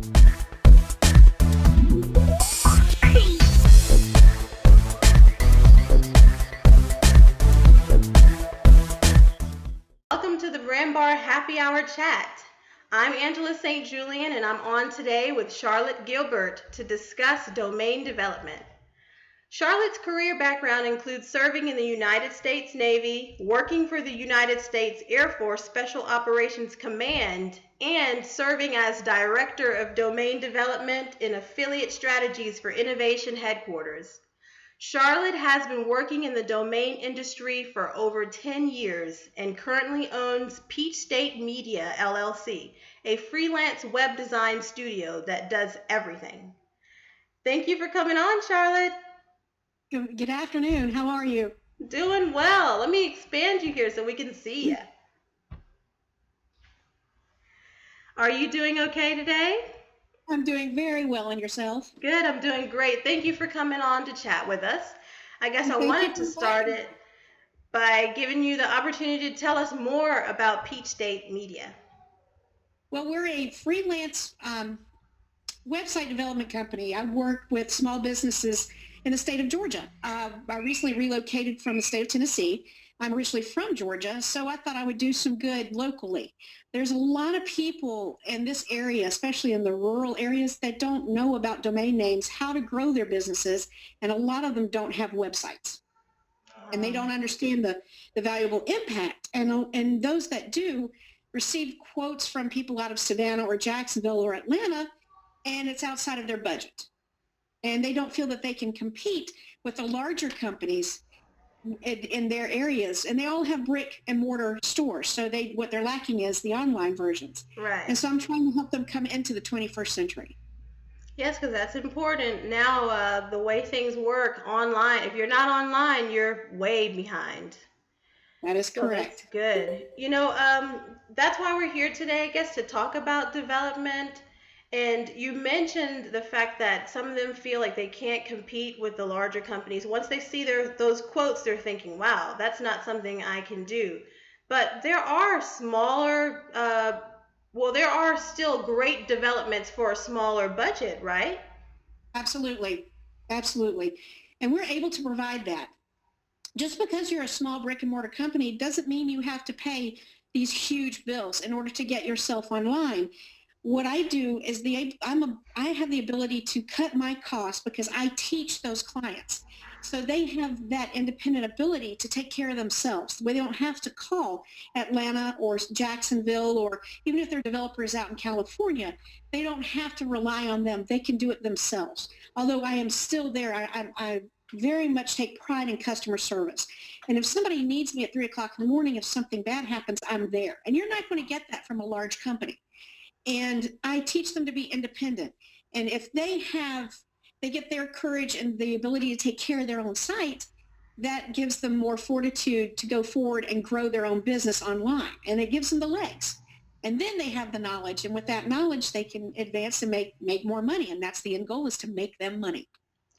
Welcome to the Brand.bar Happy Hour Chat. I'm Angela St. Julien, and I'm on today with Charlotte Gilbert to discuss domain development. Charlotte's career background includes serving in the United States Navy, working for the United States Air Force Special Operations Command, and serving as Director of Domain Development in Affiliate Strategies for Innovation Headquarters. Charlotte has been working in the domain industry for over 10 years and currently owns Peach State Media, LLC, a freelance web design studio that does everything. Thank you for coming on, Charlotte. Good afternoon. How are you? Doing well. Let me expand you here so we can see you. Are you doing okay today? I'm doing very well, and yourself? Good, I'm doing great. Thank you for coming on to chat with us. I guess I wanted to start it by giving you the opportunity to tell us more about Peach State Media. Well, we're a freelance website development company. I work with small businesses in the state of Georgia. I recently relocated from the state of Tennessee. I'm originally from Georgia, so I thought I would do some good locally. There's a lot of people in this area, especially in the rural areas, that don't know about domain names, how to grow their businesses, and a lot of them don't have websites. And they don't understand the valuable impact. And those that do receive quotes from people out of Savannah or Jacksonville or Atlanta, and it's outside of their budget. And they don't feel that they can compete with the larger companies in their areas. And they all have brick and mortar stores. So what they're lacking is the online versions. Right. And so I'm trying to help them come into the 21st century. Yes, because that's important. Now, the way things work online, if you're not online, you're way behind. That is correct. That's good. That's why we're here today, I guess, to talk about development. And you mentioned the fact that some of them feel like they can't compete with the larger companies. Once they see those quotes, they're thinking, wow, that's not something I can do. But there are smaller, there are still great developments for a smaller budget, right? Absolutely. Absolutely. And we're able to provide that. Just because you're a small brick and mortar company doesn't mean you have to pay these huge bills in order to get yourself online. What I do is I have the ability to cut my costs because I teach those clients. So they have that independent ability to take care of themselves, where they don't have to call Atlanta or Jacksonville, or even if their developer is out in California, they don't have to rely on them. They can do it themselves. Although I am still there, I very much take pride in customer service. And if somebody needs me at 3 o'clock in the morning, if something bad happens, I'm there. And you're not going to get that from a large company. And I teach them to be independent. And if they get their courage and the ability to take care of their own site, that gives them more fortitude to go forward and grow their own business online. And it gives them the legs. And then they have the knowledge. And with that knowledge, they can advance and make more money. And that's the end goal, is to make them money.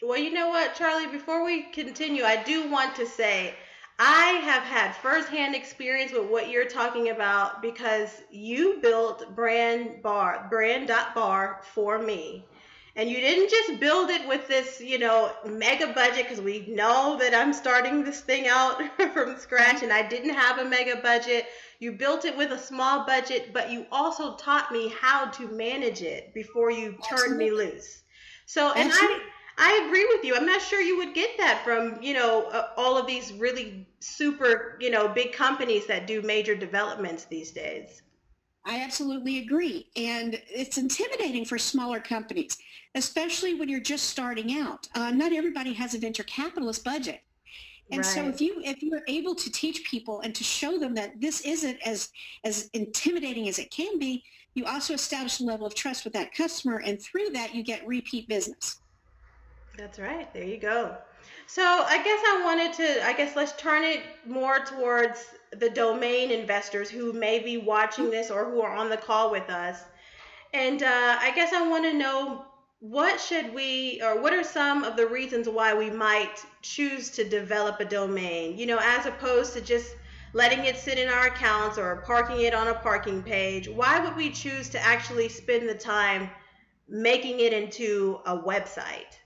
Well, you know what, Charlie, before we continue, I do want to say I have had firsthand experience with what you're talking about because you built Brand.bar for me. And you didn't just build it with this, mega budget, because we know that I'm starting this thing out from scratch and I didn't have a mega budget. You built it with a small budget, but you also taught me how to manage it before you turned me loose. So, and I agree with you. I'm not sure you would get that from, all of these really super, big companies that do major developments these days. I absolutely agree. And it's intimidating for smaller companies, especially when you're just starting out. Not everybody has a venture capitalist budget. And Right. So if you're able to teach people and to show them that this isn't as intimidating as it can be, you also establish a level of trust with that customer. And through that, you get repeat business. That's right. There you go. So let's turn it more towards the domain investors who may be watching this or who are on the call with us. And I guess I want to know, what are some of the reasons why we might choose to develop a domain, as opposed to just letting it sit in our accounts or parking it on a parking page? Why would we choose to actually spend the time making it into a website?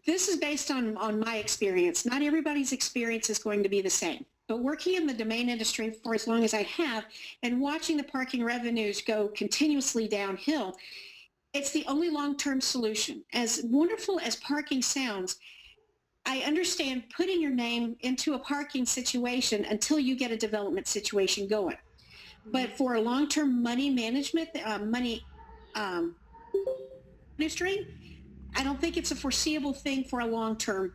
This is based on my experience. Not everybody's experience is going to be the same. But working in the domain industry for as long as I have and watching the parking revenues go continuously downhill, it's the only long-term solution. As wonderful as parking sounds, I understand putting your name into a parking situation until you get a development situation going. But for a long-term money management, money um, industry, I don't think it's a foreseeable thing for a long term.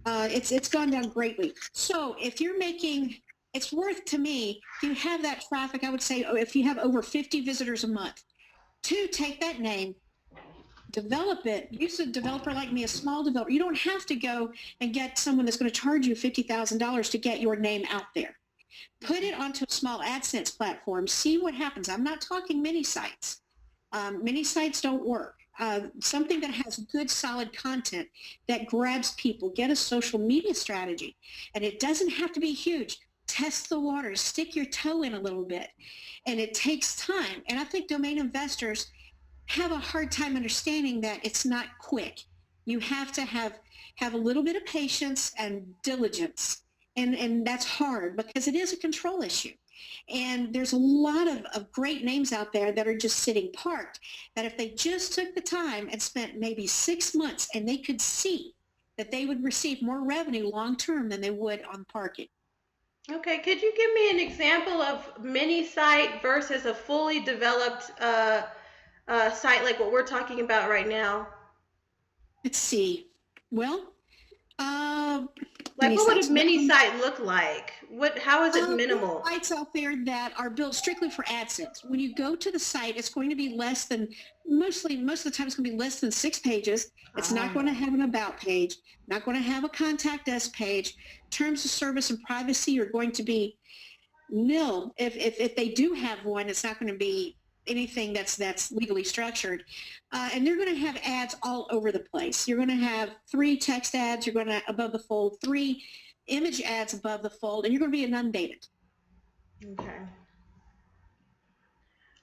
It's gone down greatly. So if you're making, it's worth to me, if you have that traffic, I would say if you have over 50 visitors a month, to take that name, develop it, use a developer like me, a small developer. You don't have to go and get someone that's going to charge you $50,000 to get your name out there. Put it onto a small AdSense platform, see what happens. I'm not talking mini sites. Many sites don't work. Something that has good, solid content that grabs people. Get a social media strategy. And it doesn't have to be huge. Test the waters. Stick your toe in a little bit. And it takes time. And I think domain investors have a hard time understanding that it's not quick. You have to have a little bit of patience and diligence. And that's hard because it is a control issue. And there's a lot of great names out there that are just sitting parked, that if they just took the time and spent maybe 6 months and they could see that they would receive more revenue long term than they would on parking. Okay, could you give me an example of mini site versus a fully developed site like what we're talking about right now? Let's see. Well, uh, Like many what would a sites. mini site look like? How is it There are minimal? sites out there that are built strictly for AdSense. When you go to the site, it's going to be less than, most of the time it's going to be less than 6 pages. It's not going to Oh, have an about page, not going to have a contact us page. Terms of service and privacy are going to be nil. If they do have one, it's not going to be anything that's legally structured. And they're going to have ads all over the place. You're going to have 3 text ads. You're going to above the fold, 3 image ads above the fold, and you're going to be inundated. okay.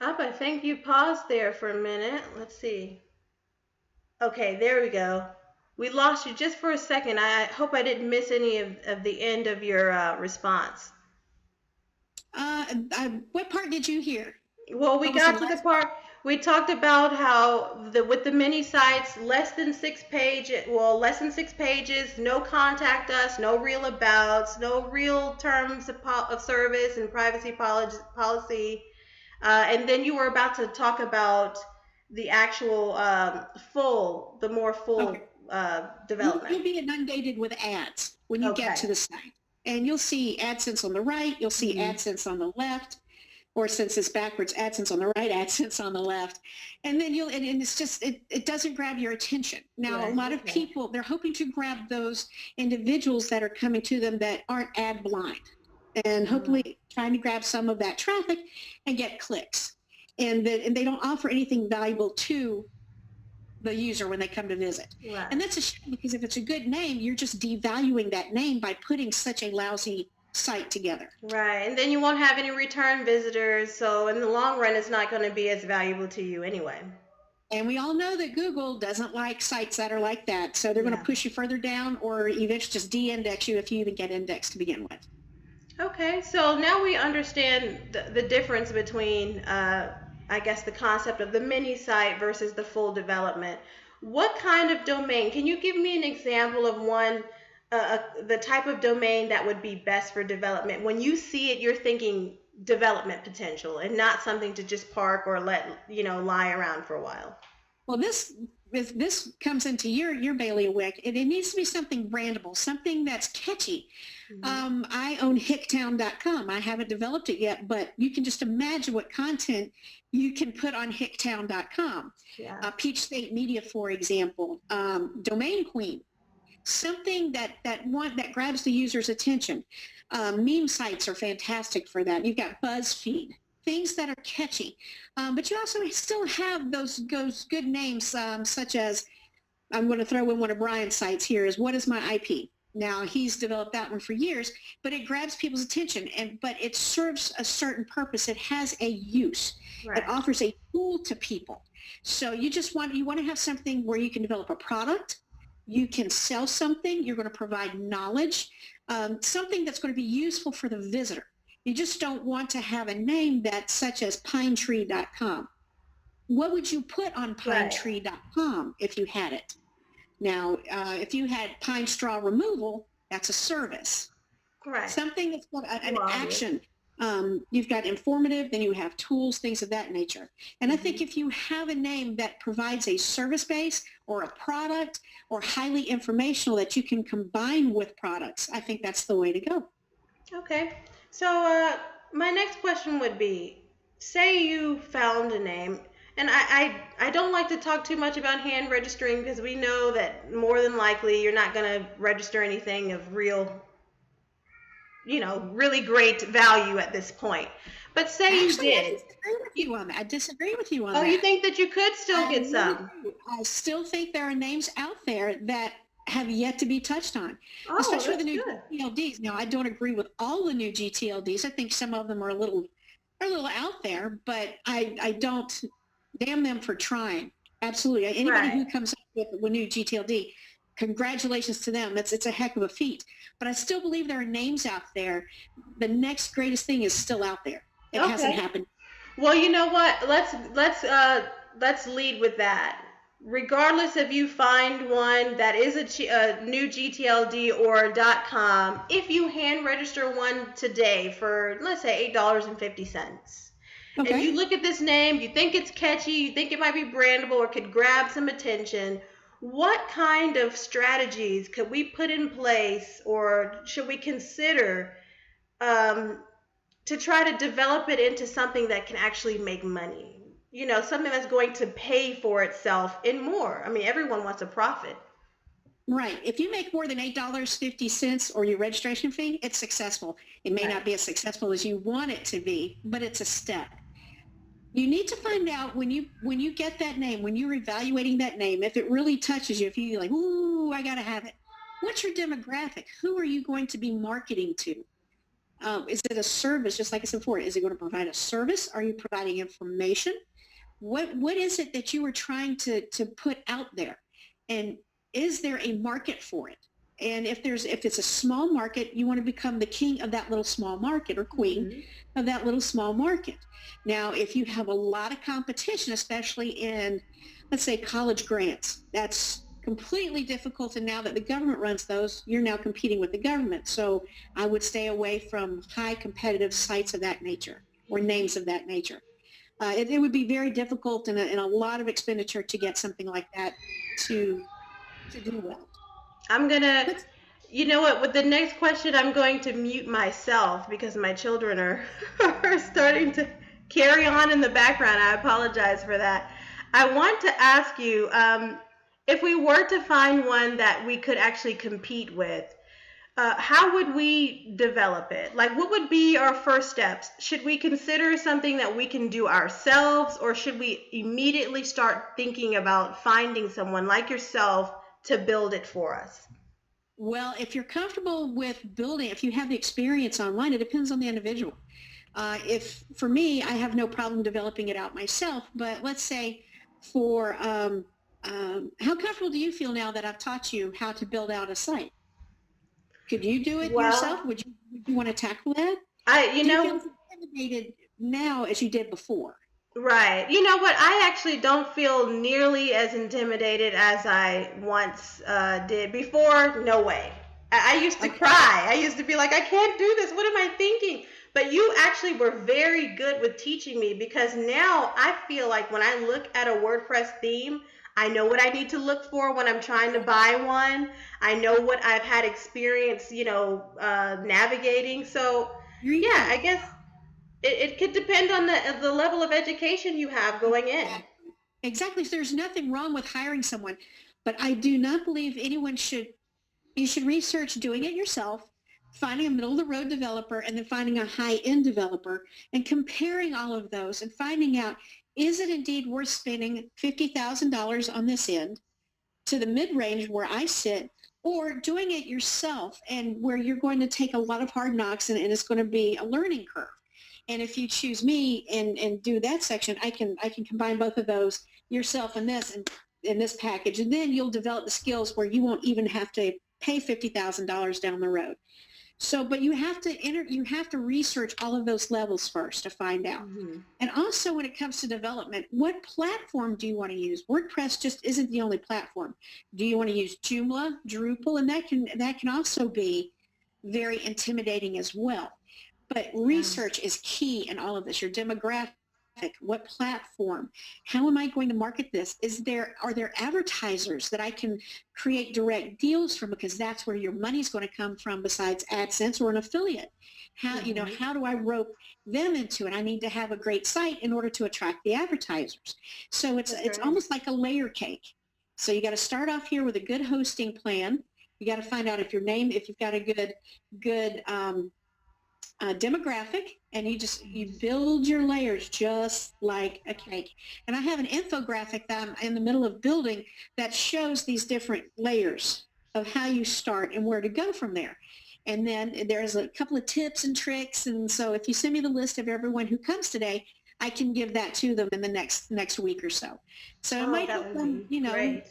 I think you paused there for a minute. Let's see. Okay, there we go. We lost you just for a second. I hope I didn't miss any of the end of your response. What part did you hear? Well, we What was the got to the last? part we talked about how with the mini sites, less than 6 pages, no contact us, no real abouts, no real terms of service and privacy policy. And then you were about to talk about the actual the more Okay. full You'll development. be inundated with ads when you get Okay. to the site. And you'll see AdSense on the right, you'll see Hmm. AdSense on the left, or since it's backwards, AdSense on the right, AdSense on the left. And then and it's just, it doesn't grab your attention. Now, a Right. lot of Okay. people, they're hoping to grab those individuals that are coming to them that aren't ad blind and Uh, hopefully trying to grab some of that traffic and get clicks. And they don't offer anything valuable to the user when they come to visit. right. And that's a shame because if it's a good name, you're just devaluing that name by putting such a lousy site together. Right. And then you won't have any return visitors. So in the long run, it's not going to be as valuable to you anyway. And we all know that Google doesn't like sites that are like that. So they're going to Yeah. push you further down or eventually just de-index you if you even get indexed to begin with. Okay. So now we understand the difference between, I guess, the concept of the mini site versus the full development. What kind of domain? Can you give me an example of the type of domain that would be best for development? When you see it, you're thinking development potential and not something to just park or lie around for a while. Well, this comes into your bailiwick. It needs to be something brandable, something that's catchy. Hmm. I own hicktown.com. I haven't developed it yet, but you can just imagine what content you can put on hicktown.com. Yeah. Peach State Media, for example, Domain Queen, something that grabs the user's attention. Meme sites are fantastic for that. You've got BuzzFeed, things that are catchy. But you also still have those good names, such as, I'm going to throw in one of Brian's sites here, is What Is My IP? Now, he's developed that one for years, but it grabs people's attention, but it serves a certain purpose. It has a use. It Right. offers a tool to people. So you want to have something where you can develop a product, you can sell something, you're going to provide knowledge, something that's going to be useful for the visitor. You just don't want to have a name that's such as pinetree.com. What would you put on Right. pinetree.com if you had it? Now, if you had pine straw removal, that's a service. Right. Something that's got an Too obvious. action. You've got informative, then you have tools, things of that nature. And I think Hmm. if you have a name that provides a service base or a product or highly informational that you can combine with products, I think that's the way to go. Okay. So, my next question would be, say you found a name, and I don't like to talk too much about hand registering because we know that more than likely you're not going to register anything of real, really great value at this point. But say you Actually, I did. disagree with You, you on that. I disagree with you on oh, you that. think that you could still I get really some? do. I still think there are names out there that have yet to be touched on, Oh, especially with that's the new good. GTLDs. Now, I don't agree with all the new GTLDs. I think some of them are a little out there, but I don't damn them for trying. Absolutely. Anybody Right. who comes up with a new GTLD, congratulations to them. It's a heck of a feat. But I still believe there are names out there. The next greatest thing is still out there. It hasn't Okay. happened. Well, you know what? Let's lead with that. Regardless if you find one that is a new GTLD or .com, if you hand register one today for let's say $8.50, and you Okay. look at this name, you think it's catchy, you think it might be brandable or could grab some attention, what kind of strategies could we put in place or should we consider um, to try to develop it into something that can actually make money. Something that's going to pay for itself in more. I mean, everyone wants a profit. Right. If you make more than $8.50 or your registration fee, it's successful. It may Right. not be as successful as you want it to be, but it's a step. You need to find out when you get that name, when you're evaluating that name, if it really touches you, if you're like, ooh, I gotta have it. What's your demographic? Who are you going to be marketing to? Is it a service, just like I said before? Is it going to provide a service? Are you providing information? What is it that you are trying to put out there? And is there a market for it? And if it's a small market, you want to become the king of that little small market or queen Hmm. of that little small market. Now, if you have a lot of competition, especially in, let's say, college grants, that's completely difficult. And now that the government runs those, you're now competing with the government. So I would stay away from high competitive sites of that nature or names of that nature. It would be very difficult and a lot of expenditure to get something like that to to do well. I'm gonna, But you know what? With the next question, I'm going to mute myself because my children are are starting to carry on in the background. I apologize for that. I want to ask you, if we were to find one that we could actually compete with, how would we develop it? Like, what would be our first steps? Should we consider something that we can do ourselves, or should we immediately start thinking about finding someone like yourself to build it for us? well, if you're comfortable with building, if you have the experience online, it depends on the individual. If for me, I have no problem developing it out myself. But let's say for how comfortable do you feel now that I've taught you how to build out a site? Could you do it yourself? Well, Would you want to tackle that? I, you Do you feel know, as intimidated now as you did before? right. You know what? I actually don't feel nearly as intimidated as I once did before. No way. I used to Okay. cry. I used to be like, I can't do this. What am I thinking? But you actually were very good with teaching me because now I feel like when I look at a WordPress theme, I know what I need to look for when I'm trying to buy one. I know what I've had experience, navigating. So, There you yeah, go. I guess it could depend on the level of education you have going in. Exactly. Exactly. So there's nothing wrong with hiring someone, but I do not believe anyone should. You should research doing it yourself, finding a middle of the road developer, and then finding a high end developer, and comparing all of those and finding out is it indeed worth spending $50,000 on this end to the mid range where I sit, or doing it yourself and where you're going to take a lot of hard knocks and it's going to be a learning curve. And if you choose me and do that section, I can combine both of those, yourself and this, and in this package. And then you'll develop the skills where you won't even have to pay $50,000 down the road. So, but you have to research all of those levels first to find out. Mm-hmm. And also when it comes to development, what platform do you want to use? WordPress just isn't the only platform. Do you want to use Joomla, Drupal? And that can also be very intimidating as well. But Yeah. research is key in all of this. Your demographic, what platform, how am I going to market this? Are there advertisers that I can create direct deals from, because that's where your money's going to come from besides AdSense or an affiliate? Mm-hmm. How do I rope them into it? I need to have a great site in order to attract the advertisers. So it's That's it's right. almost like a layer cake. So you got to start off here with a good hosting plan. You got to find out if you've got a good demographic, and you build your layers just like a cake. And I have an infographic that I'm in the middle of building that shows these different layers of how you start and where to go from there. And then there's a couple of tips and tricks. And so if you send me the list of everyone who comes today, I can give that to them in the next week or so. So it Oh, might that help would them, be great.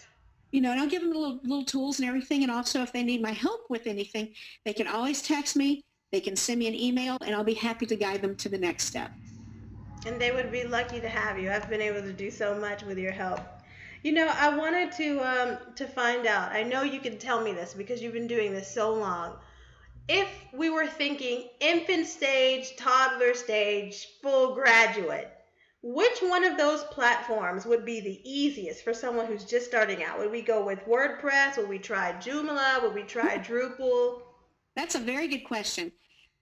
and I'll give them little tools and everything. And also, if they need my help with anything, they can always text me. They can send me an email, and I'll be happy to guide them to the next step. And they would be lucky to have you. I've been able to do so much with your help. I wanted to find out. I know you can tell me this because you've been doing this so long. If we were thinking infant stage, toddler stage, full graduate, which one of those platforms would be the easiest for someone who's just starting out? Would we go with WordPress? Would we try Joomla? Would we try Drupal? That's a very good question.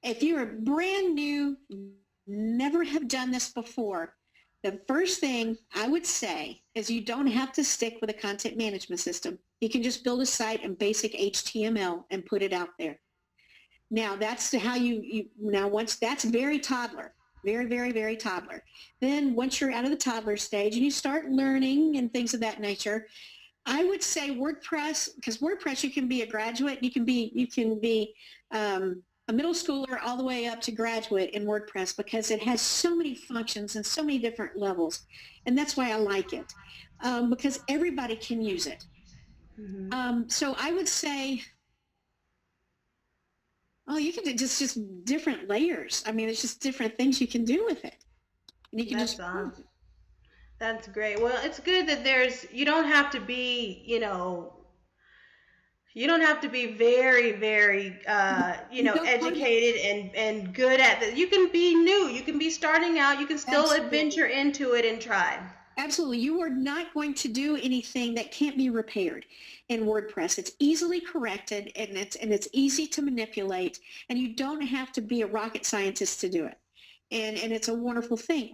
If you're brand new, never have done this before, the first thing I would say is you don't have to stick with a content management system. You can just build a site in basic HTML and put it out there. Now that's how now once that's very toddler, very, very, very toddler. Then once you're out of the toddler stage and you start learning and things of that nature, I would say WordPress, because WordPress, you can be a graduate, you can be a middle schooler all the way up to graduate in WordPress, because it has so many functions and so many different levels. And that's why I like it, because everybody can use it. Hmm. So I would say, oh, you can do just different layers. I mean, it's just different things you can do with it. And you can That's just prove it. that's great. Well, it's good that you don't have to be, you don't have to be very, very, You don't want to, educated and good at this. You can be new. You can be starting out. You can still absolutely. adventure into it and try. Absolutely. You are not going to do anything that can't be repaired in WordPress. It's easily corrected, and it's easy to manipulate, and you don't have to be a rocket scientist to do it. And it's a wonderful thing.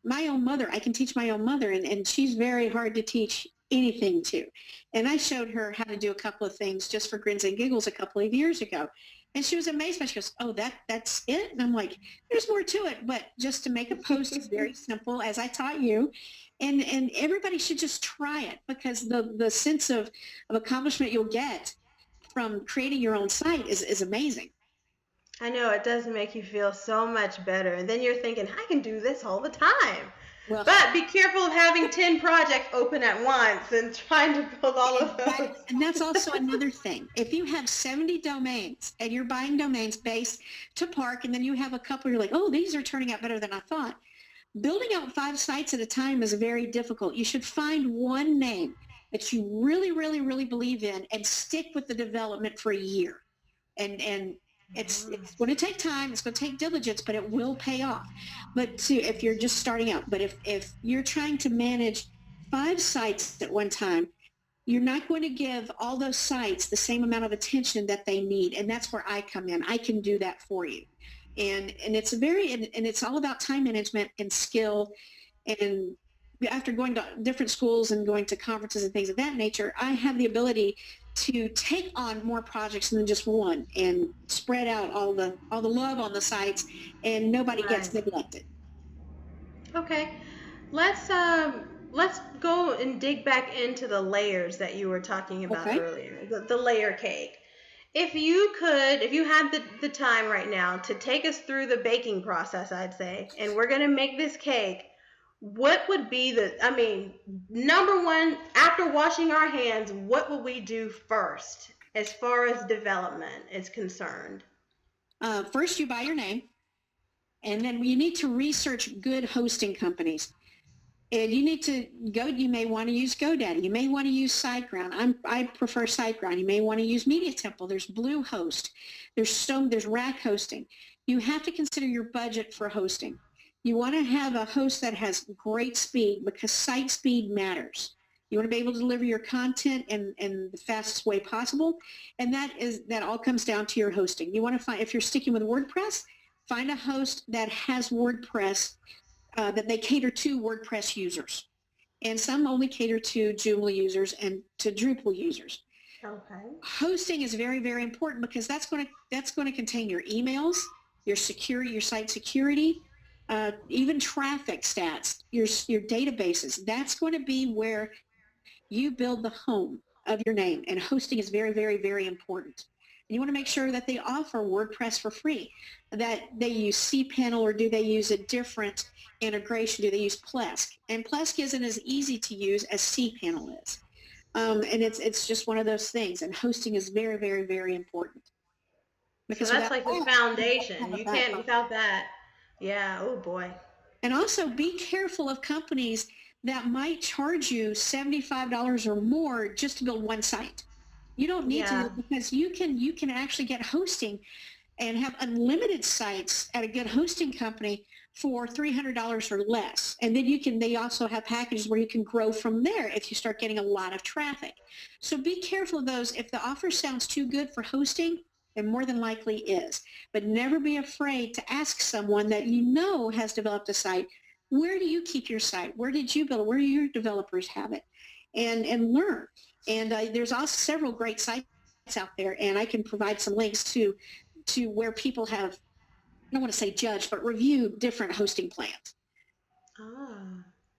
My own mother, I can teach my own mother, and she's very hard to teach anything to. And I showed her how to do a couple of things just for grins and giggles a couple of years ago. And she was amazed by it. She goes, oh, that's it? And I'm like, there's more to it, but just to make a post is very simple, as I taught you. And everybody should just try it, because the sense of accomplishment you'll get from creating your own site is amazing. I know it does make you feel so much better. And then you're thinking, I can do this all the time. Well, But be careful of having 10 projects open at once and trying to build all and of those. that's also another thing. If you have 70 domains and you're buying domains based to park, and then you have a couple, you're like, oh, these are turning out better than I thought. Building out 5 sites at a time is very difficult. You should find one name that you really, really, really believe in and stick with the development for a year. And it's going to take time. It's going to take diligence, but it will pay off. But if you're just starting out, but if you're trying to manage 5 sites at one time, you're not going to give all those sites the same amount of attention that they need. And that's where I come in. I can do that for you. And it's all about time management and skill. And after going to different schools and going to conferences and things of that nature, I have the ability to take on more projects than just one, and spread out all the love on the sites, and nobody Right. gets neglected. Okay. Let's go and dig back into the layers that you were talking about Okay. earlier. The layer cake. If you had the time right now to take us through the baking process, I'd say, and we're going to make this cake, what would be I mean, number one, after washing our hands, what would we do first as far as development is concerned? First, you buy your name, and then you need to research good hosting companies. And you need to go, you may want to use GoDaddy. You may want to use SiteGround. I prefer SiteGround. You may want to use Media Temple. There's Bluehost. There's Rack Hosting. You have to consider your budget for hosting. You want to have a host that has great speed because site speed matters. You want to be able to deliver your content in the fastest way possible. And that all comes down to your hosting. You want to find, if you're sticking with WordPress, find a host that has WordPress that they cater to WordPress users. And some only cater to Joomla users and to Drupal users. Okay. Hosting is very, very important because that's going to contain your emails, your security, your site security, even traffic stats, your databases. That's going to be where you build the home of your name, and hosting is very, very, very important. And you want to make sure that they offer WordPress for free, that they use cPanel, or do they use a different integration? Do they use Plesk? And Plesk isn't as easy to use as cPanel is. And it's just one of those things. And hosting is very, very, very important. So Because that's without like the that, you don't foundation. have a You can't backbone. without that. Yeah, oh boy. And also be careful of companies that might charge you $75 or more just to build one site. You don't need to, Yeah. because you can actually get hosting and have unlimited sites at a good hosting company for $300 or less. And then they also have packages where you can grow from there if you start getting a lot of traffic. So be careful of those. If the offer sounds too good for hosting, it more than likely is. But never be afraid to ask someone that you know has developed a site, where do you keep your site? Where did you build it? Where do your developers have it? And learn. And there's also several great sites out there, and I can provide some links to where people have, I don't want to say judged, but reviewed different hosting plans. Ah.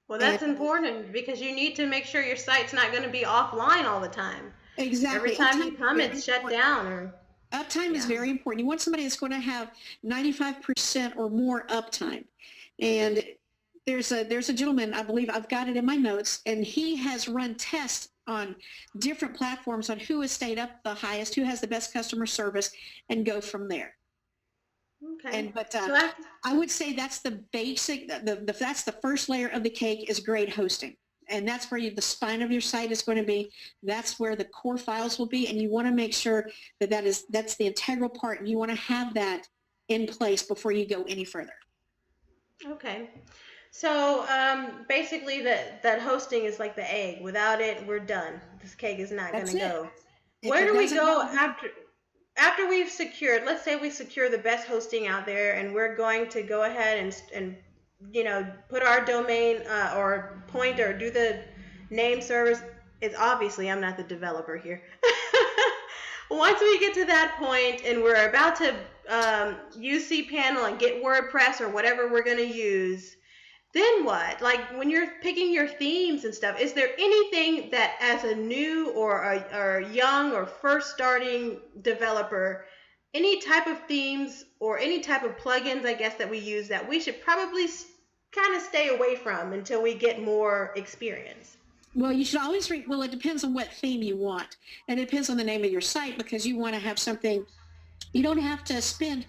Well, And that's important because you need to make sure your site's not going to be offline all the time. Every exactly, time you uptime is come, very it's shut important. down or Uptime is yeah. very important. You want somebody that's going to have 95% or more uptime. And there's a gentleman, I believe I've got it in my notes, and he has run tests on different platforms on who has stayed up the highest, who has the best customer service, and go from there. Okay. And but So after I would say that's the basic. That's the first layer of the cake is great hosting, and that's where the spine of your site is going to be. That's where the core files will be, and you want to make sure that's the integral part, and you want to have that in place before you go any further. okay. So basically that hosting is like the egg. Without it, we're done. This cake is not That's gonna it. go. If Where it do we doesn't go go, after we've secured? Let's say we secure the best hosting out there, and we're going to go ahead and put our domain or point or do the name service. It's obviously I'm not the developer here. Once we get to that point and we're about to use cPanel and get WordPress or whatever we're going to use, then what? Like when you're picking your themes and stuff, is there anything that as a new or a young or first starting developer, any type of themes or any type of plugins, I guess, that we use that we should probably kind of stay away from until we get more experience? well, you should always well, it depends on what theme you want, and it depends on the name of your site because you want to have something. You don't have to spend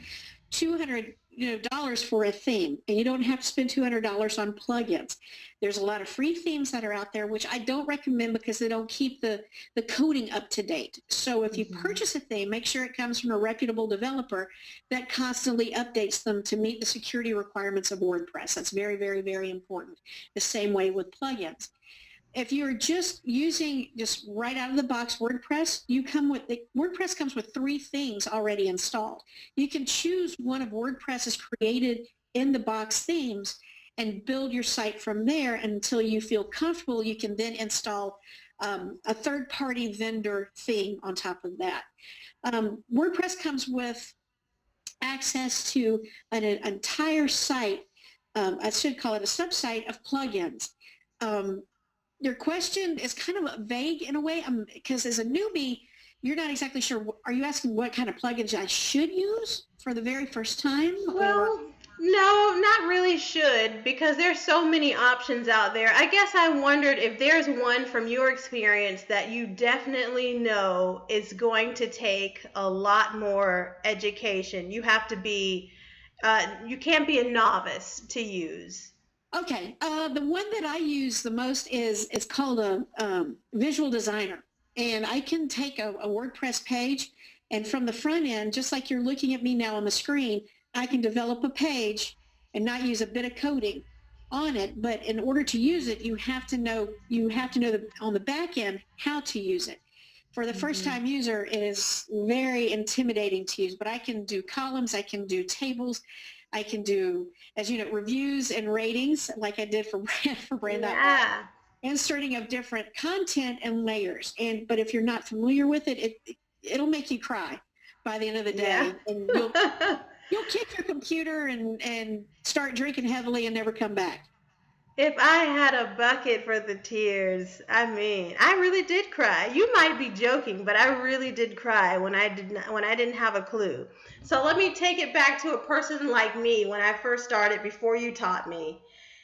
$200 for a theme, and you don't have to spend $200 on plugins. There's a lot of free themes that are out there, which I don't recommend because they don't keep the coding up to date. So if you Mm-hmm. purchase a theme, make sure it comes from a reputable developer that constantly updates them to meet the security requirements of WordPress. That's very, very, very important. The same way with plugins. If you're just using just right out of the box WordPress, WordPress comes with 3 things already installed. You can choose one of WordPress's created in the box themes and build your site from there until you feel comfortable. You can then install a third-party vendor theme on top of that. WordPress comes with access to an entire site. I should call it a subsite of plugins. Um, your question is kind of vague in a way because as a newbie, you're not exactly sure. Are you asking what kind of plugins I should use for the very first time, or? Well, no, not really should, because there's so many options out there. I guess I wondered if there's one from your experience that you definitely know is going to take a lot more education. You have to be, you can't be a novice to use. Okay, the one that I use the most is it's called a visual designer, and I can take a WordPress page, and from the front end, just like you're looking at me now on the screen, I can develop a page and not use a bit of coding on it. But in order to use it, you have to know on the back end how to use it. For the first Mhm. time user, it is very intimidating to use, but I can do columns, I can do tables, I can do, as you know, reviews and ratings like I did for Brand.bar, Yeah. inserting of different content and layers. But if you're not familiar with it, it'll make you cry by the end of the Yeah. day, and you'll kick your computer and start drinking heavily and never come back. If I had a bucket for the tears, I mean, I really did cry. You might be joking, but I really did cry when I didn't have a clue. So let me take it back to a person like me when I first started before you taught me.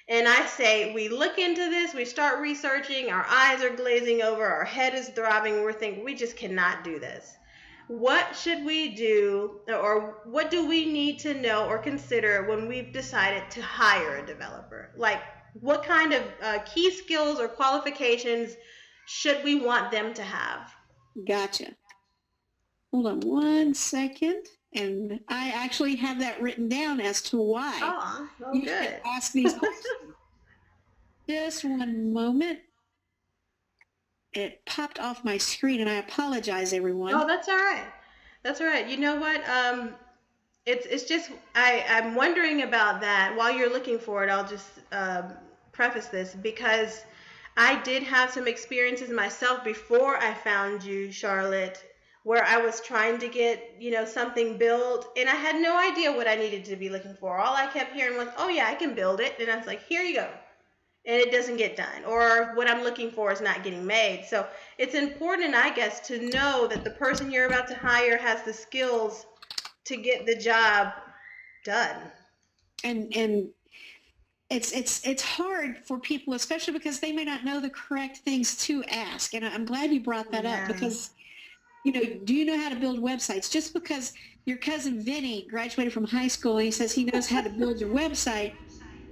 And I say, we look into this, we start researching, our eyes are glazing over, our head is throbbing, we're thinking we just cannot do this. What should we do, or what do we need to know or consider when we've decided to hire a developer? Like, what kind of key skills or qualifications should we want them to have? Gotcha. Hold on one second. And I actually have that written down as to why Oh, well, you should good. ask these questions. Just one moment. It popped off my screen, and I apologize, Oh, everyone. that's all right. That's all right. You know what? It's just I'm wondering about that. While you're looking for it, I'll just preface this because I did have some experiences myself before I found you, Charlotte, where I was trying to get something built, and I had no idea what I needed to be looking for. All I kept hearing was, "Oh yeah, I can build it," and I was like, "Here you go." And it doesn't get done, or what I'm looking for is not getting made. So it's important, I guess, to know that the person you're about to hire has the skills to get the job done. And it's hard for people, especially because they may not know the correct things to ask. And I'm glad you brought that up Yeah. because, do you know how to build websites? Just because your cousin Vinny graduated from high school and he says he knows how to build your website,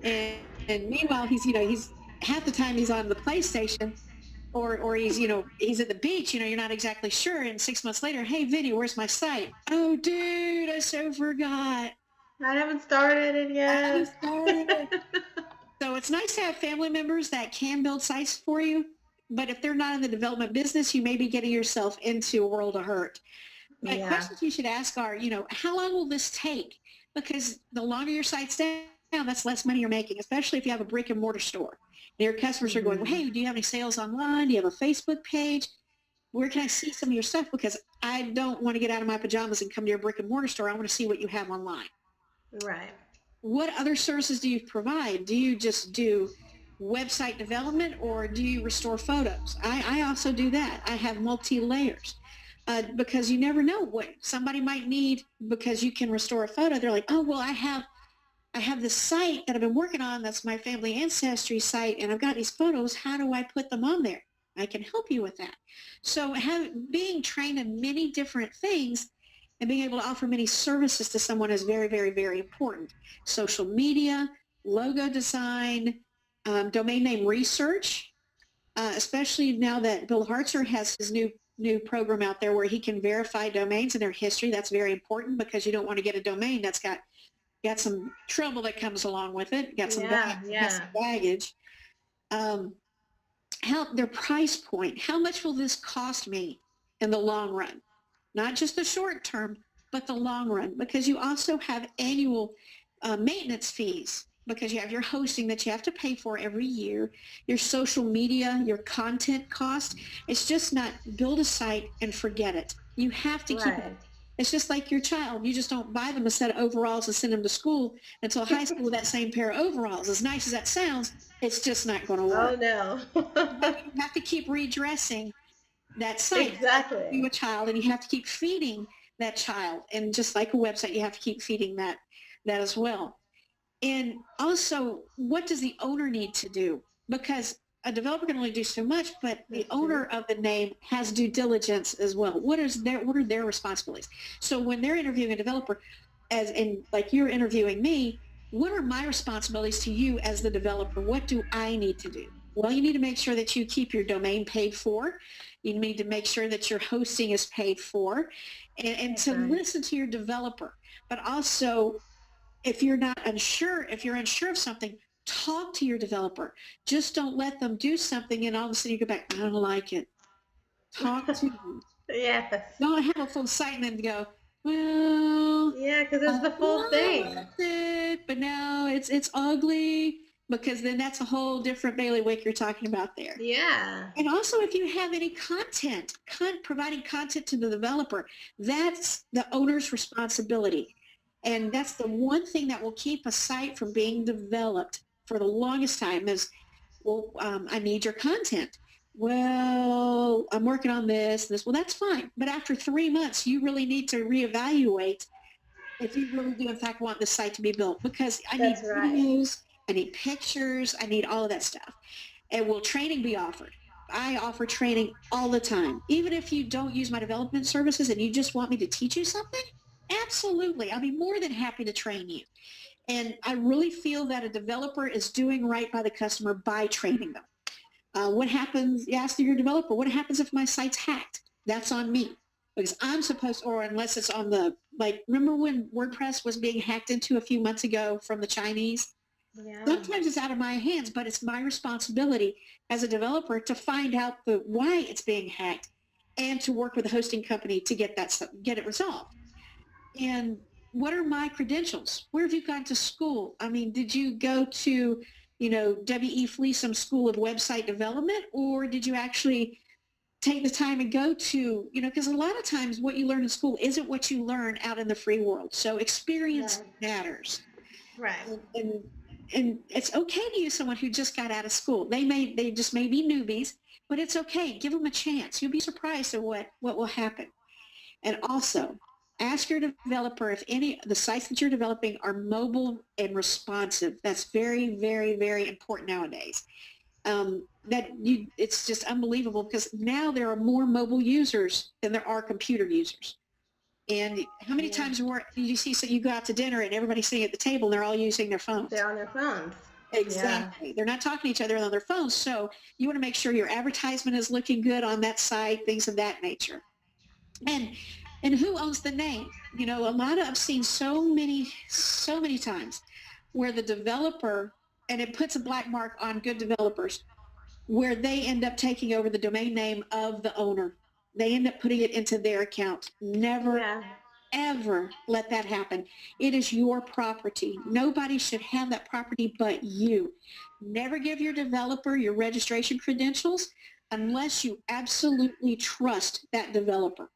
and meanwhile he's half the time he's on the PlayStation, or he's at the beach. You're not exactly sure. And 6 months later, hey Vinny, where's my site? Oh dude, I so forgot. I haven't started it I haven't yet. started. So it's nice to have family members that can build sites for you. But if they're not in the development business, you may be getting yourself into a world of hurt. But Yeah. questions you should ask are, how long will this take? Because the longer your site's down, that's less money you're making, especially if you have a brick and mortar store. And your customers are going, well, Mhm. hey, do you have any sales online? Do you have a Facebook page? Where can I see some of your stuff? Because I don't want to get out of my pajamas and come to your brick and mortar store. I want to see what you have online. Right. What other services do you provide? Do you just do website development, or do you restore photos? I also do that. I have multi-layers because you never know what somebody might need. Because you can restore a photo, they're like, oh, well, I have this site that I've been working on. That's my family ancestry site, and I've got these photos. How do I put them on there? I can help you with that. So being trained in many different things and being able to offer many services to someone is very, very, very important. Social media, logo design, domain name research, especially now that Bill Hartzer has his new program out there where he can verify domains and their history. That's very important because you don't want to get a domain that's got some trouble that comes along with it, got some Yeah. has Yeah. some baggage. Um, how their price point, how much will this cost me in the long run? Not just the short term, but the long run, because you also have annual maintenance fees, because you have your hosting that you have to pay for every year, your social media, your content cost. It's just not build a site and forget it. You have to keep it. Right. It's just like your child. You just don't buy them a set of overalls and send them to school until high school with that same pair of overalls. As nice as that sounds, it's just not going to Oh work. no. You have to keep redressing that site. Exactly. You a child, and you have to keep feeding that child. And just like a website, you have to keep feeding that as well. And also, what does the owner need to do? Because a developer can only do so much, but the That's true. owner of the name has due diligence as well. What are their responsibilities? So when they're interviewing a developer, as in like you're interviewing me, what are my responsibilities to you as the developer? What do I need to do? Well, you need to make sure that you keep your domain paid for. You need to make sure that your hosting is paid for, and That's to right. listen to your developer. But also, if you're unsure of something, talk to your developer. Just don't let them do something and all of a sudden you go back, I don't like it. Talk to them. Yes. Don't have a full site and then go, well, Yeah, because I it's the full thing. liked it, but now it's ugly, because then that's a whole different bailiwick you're talking about there. Yeah. And also, if you have any providing content to the developer, that's the owner's responsibility. And that's the one thing that will keep a site from being developed for the longest time is, well, I need your content. Well, I'm working on this. Well, that's fine. But after 3 months, you really need to reevaluate if you really do, in fact, want the site to be built, because I need That's right. videos, I need pictures, I need all of that stuff. And will training be offered? I offer training all the time. Even if you don't use my development services and you just want me to teach you something, absolutely. I'll be more than happy to train you. And I really feel that a developer is doing right by the customer by training them. What happens, you ask your developer, what happens if my site's hacked? That's on me. Because I'm supposed, or unless it's on remember when WordPress was being hacked into a few months ago from the Chinese? Yeah. Sometimes it's out of my hands, but it's my responsibility as a developer to find out why it's being hacked and to work with a hosting company to get it resolved. And what are my credentials? Where have you gone to school? I mean, did you go to, W.E. Fleesom School of Website Development, or did you actually take the time and go to, because a lot of times what you learn in school isn't what you learn out in the free world. So experience Right. matters. Right. And it's okay to use someone who just got out of school. They just may be newbies, but it's okay. Give them a chance. You'll be surprised at what will happen. And also, ask your developer if any of the sites that you're developing are mobile and responsive. That's very, very, very important nowadays. It's just unbelievable, because now there are more mobile users than there are computer users. And how many Yeah. times did you see, so you go out to dinner and everybody's sitting at the table and they're all using their phones? They're on their phones. Yeah. Exactly. They're not talking to each other on their phones. So you want to make sure your advertisement is looking good on that site, things of that nature. And and who owns the name? I've seen so many times where the developer, and it puts a black mark on good developers, where they end up taking over the domain name of the owner. They end up putting it into their account. Never, Yeah. ever let that happen. It is your property. Nobody should have that property but you. Never give your developer your registration credentials unless you absolutely trust that developer.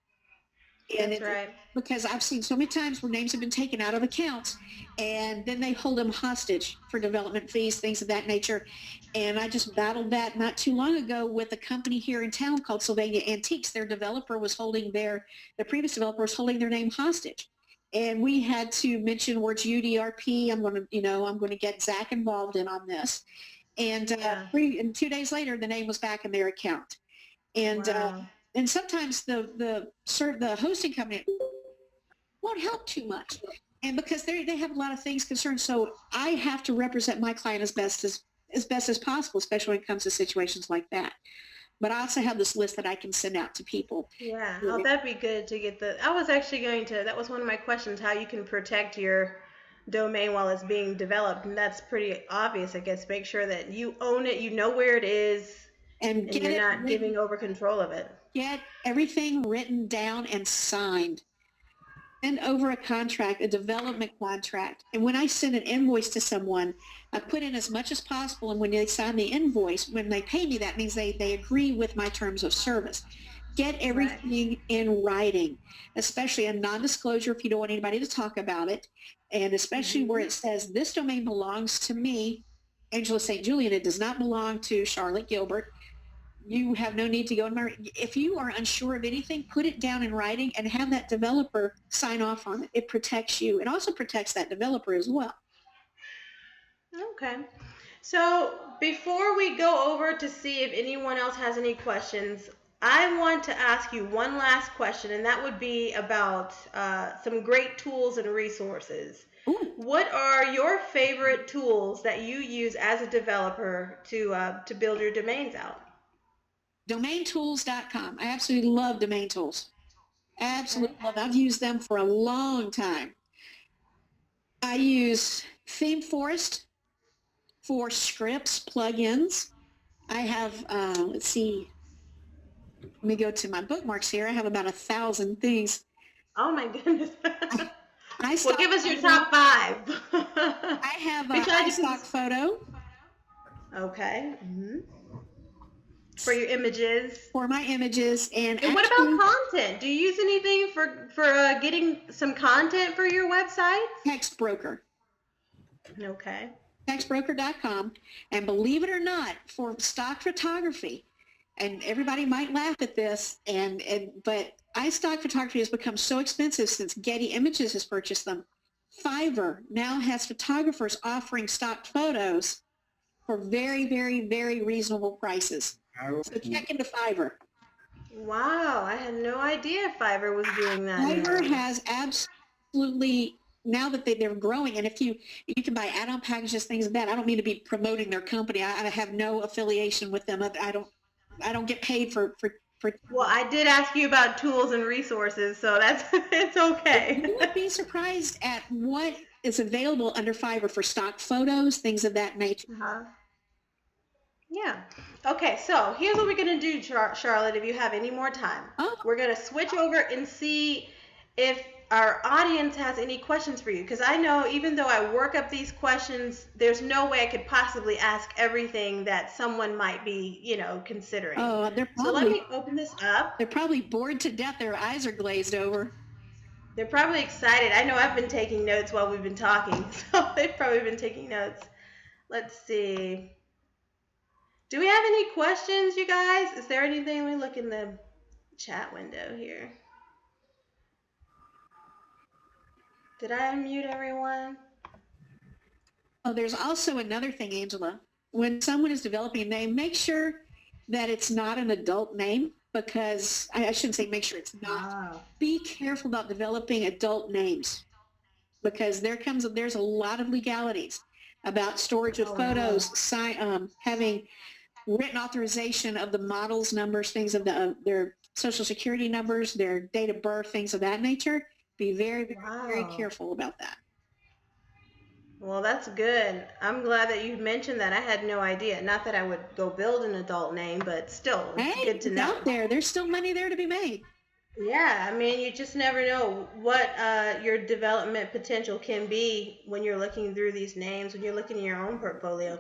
And That's right. because I've seen so many times where names have been taken out of accounts and then they hold them hostage for development fees, things of that nature. And I just battled that not too long ago with a company here in town called Sylvania Antiques. Their previous developer was holding their name hostage. And we had to mention words UDRP. I'm going to get Zach involved in on this. And, Yeah. and 2 days later, the name was back in their account. And, Wow. and sometimes the hosting company won't help too much. And because they have a lot of things concerned. So I have to represent my client as best as possible, especially when it comes to situations like that. But I also have this list that I can send out to people. Yeah. Oh, that'd be good to get I was actually that was one of my questions, how you can protect your domain while it's being developed. And that's pretty obvious, I guess. Make sure that you own it, you know where it is, And and get you're it not written, giving over control of it. get everything written down and signed. Send over a contract, a development contract. And when I send an invoice to someone, I put in as much as possible. And when they sign the invoice, when they pay me, that means they agree with my terms of service. Get Right. everything in writing, especially a non-disclosure if you don't want anybody to talk about it. And especially where Hmm. it says this domain belongs to me, Angela St. Julian. It does not belong to Charlotte Gilbert. you have no need to go. If you are unsure of anything, put it down in writing and have that developer sign off on it. It protects you. It also protects that developer as well. Okay. So before we go over to see if anyone else has any questions, I want to ask you one last question, and that would be about some great tools and resources. Ooh. What are your favorite tools that you use as a developer to build your domains out? Domaintools.com. I absolutely love domain tools. Absolutely Okay. love. I've used them for a long time. I use ThemeForest for scripts, plugins. I have, let's see, let me go to my bookmarks here. I have about 1,000 things. Oh my goodness. I Well, give us your top 5. I have Besides iStock Photo Okay. For your images. for my images, and And what actually about content? Do you use anything for getting some content for your website? Text Broker. Okay. Textbroker.com. And believe it or not, for stock photography, and everybody might laugh at this, but iStock photography has become so expensive since Getty Images has purchased them. Fiverr now has photographers offering stock photos for very, very, very reasonable prices. So check into Fiverr. Wow, I had no idea Fiverr was doing that Fiverr now. has absolutely, now that they're growing, and if you can buy add-on packages, things like that. I don't mean to be promoting their company. I have no affiliation with them. I don't get paid for. Well, I did ask you about tools and resources, so that's it's okay. You would be surprised at what is available under Fiverr for stock photos, things of that nature. Uh-huh. Yeah. Okay, so here's what we're going to do, Charlotte, if you have any more time. Oh, We're going to switch over and see if our audience has any questions for you. Because I know even though I work up these questions, there's no way I could possibly ask everything that someone might be, considering. oh, So let me open this up. they're probably bored to death. Their eyes are glazed over. They're probably excited. I know I've been taking notes while we've been talking, so they've probably been taking notes. Let's see. Do we have any questions, you guys? Is there anything? Let me look in the chat window here. Did I unmute everyone? Oh, there's also another thing, Angela. When someone is developing a name, make sure that it's not an adult name, because I shouldn't say make sure it's not. Oh. Be careful about developing adult names, because there's a lot of legalities about storage of photos, having written authorization of the models' numbers, things of their social security numbers, their date of birth, things of that nature. Be very, very careful about that. Well, that's good. I'm glad that you mentioned that. I had no idea. Not that I would go build an adult name, but still, it's good to know. Out there. There's still money there to be made. Yeah, I mean, you just never know what your development potential can be when you're looking through these names, when you're looking at your own portfolio.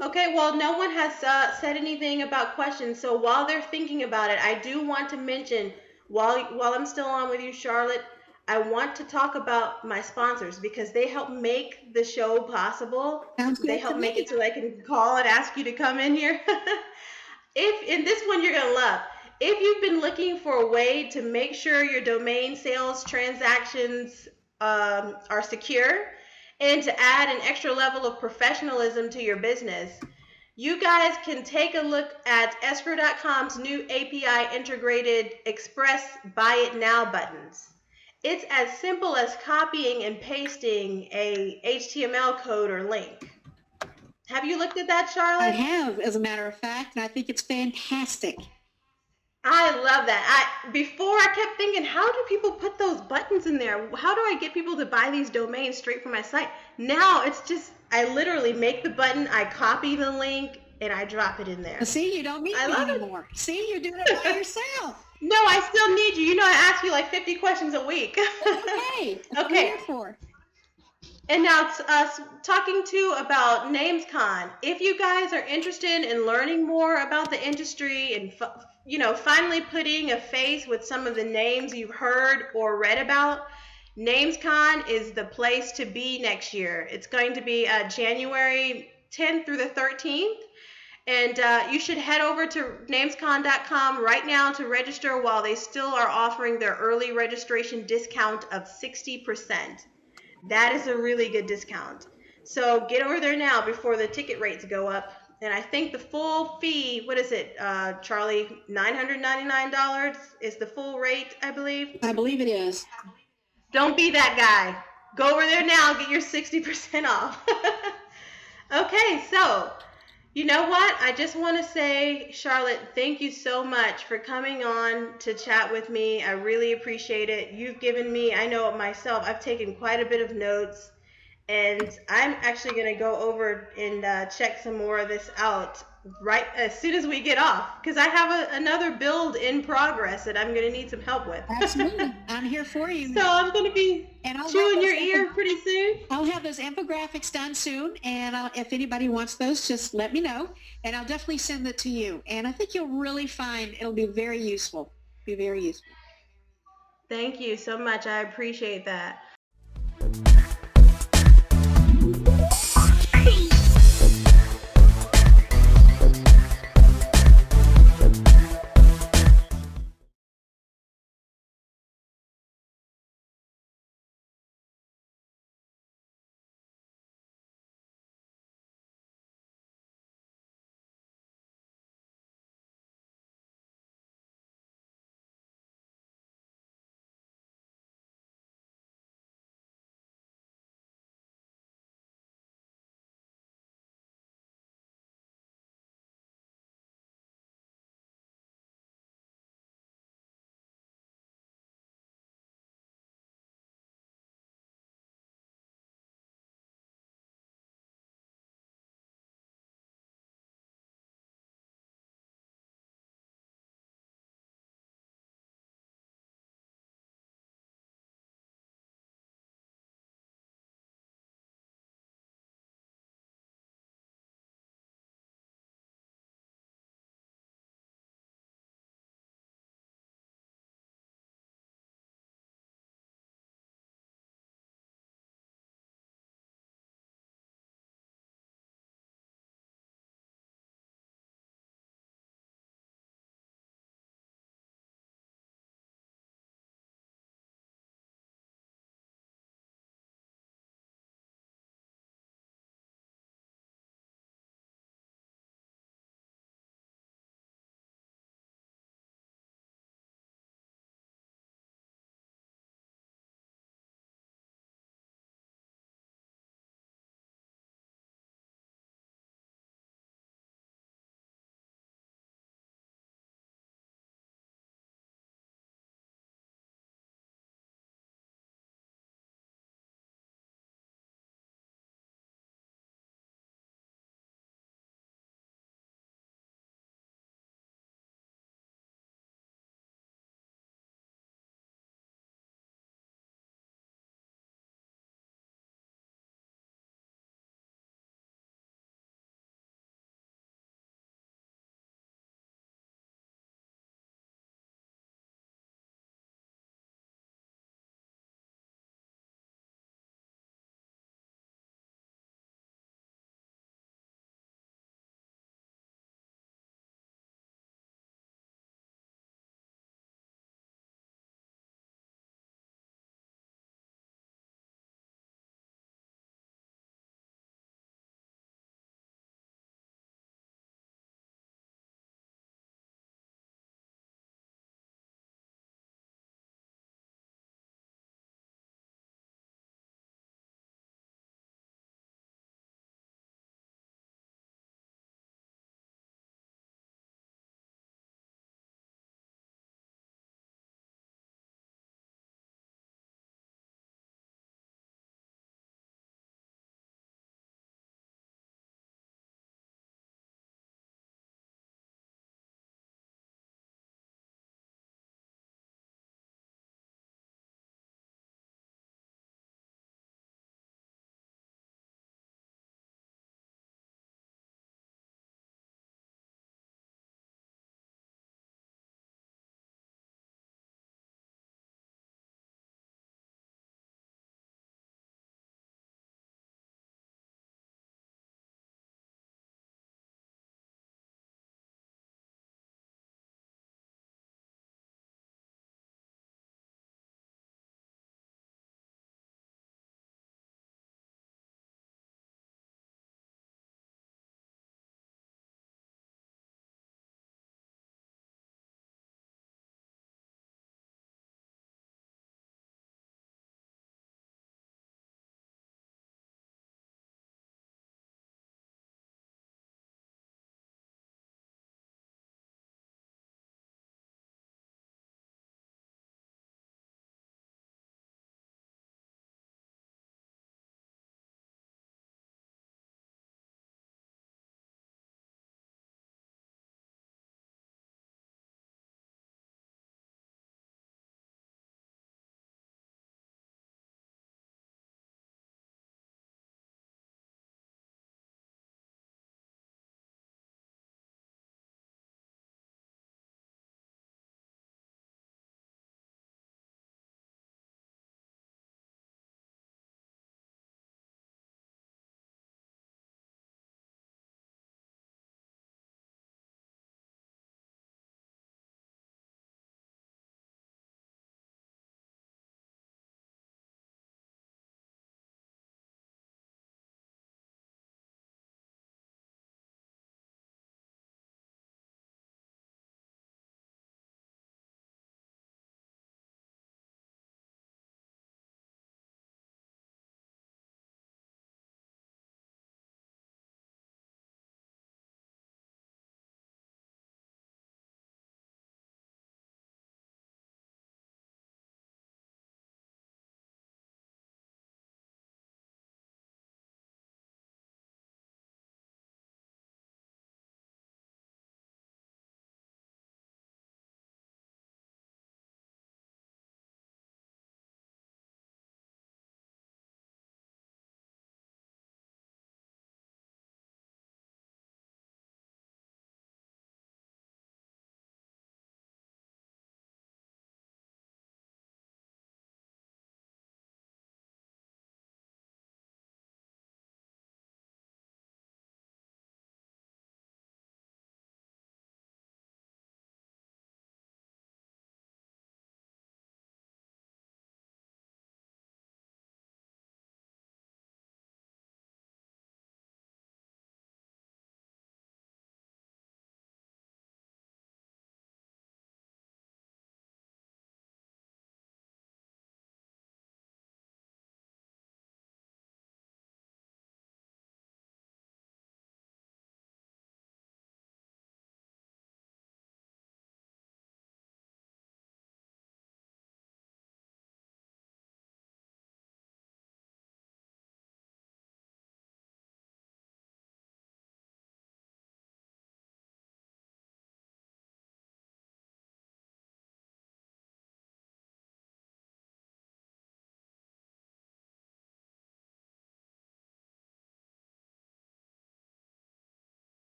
Okay, well, no one has said anything about questions, so while they're thinking about it, I do want to mention, while I'm still on with you, Charlotte, I want to talk about my sponsors because they help make the show possible. They help make it so I can call and ask you to come in here. In this one, you're going to love. If you've been looking for a way to make sure your domain sales transactions are secure and to add an extra level of professionalism to your business, you guys can take a look at escrow.com's new API integrated Express Buy It Now buttons. It's as simple as copying and pasting a HTML code or link. Have you looked at that, Charlotte? I have, as a matter of fact, and I think it's fantastic. I love that. Before I kept thinking, how do people put those buttons in there? How do I get people to buy these domains straight from my site? Now it's just, I literally make the button, I copy the link, and I drop it in there. See, you don't need me anymore. See, you're doing it by yourself. No, I still need you. You know, I ask you like 50 questions a week. Okay. That's what I'm here for. And now talking too about NamesCon. If you guys are interested in learning more about the industry and finally putting a face with some of the names you've heard or read about, NamesCon is the place to be next year. It's going to be January 10th through the 13th. And you should head over to namescon.com right now to register while they still are offering their early registration discount of 60%. That is a really good discount. So get over there now before the ticket rates go up. And I think the full fee, what is it, Charlie? $999 is the full rate, I believe. I believe it is. Don't be that guy. Go over there now, get your 60% off. Okay, so you know what? I just want to say, Charlotte, thank you so much for coming on to chat with me. I really appreciate it. You've given me, I know it myself, I've taken quite a bit of notes, and I'm actually going to go over and check some more of this out right as soon as we get off, because I have another build in progress that I'm going to need some help with. Absolutely. I'm here for you. So I'm going to be chewing your ear pretty soon. I'll have those infographics done soon, and if anybody wants those, just let me know, and I'll definitely send it to you. And I think you'll really find it'll be very useful. Thank you so much. I appreciate that.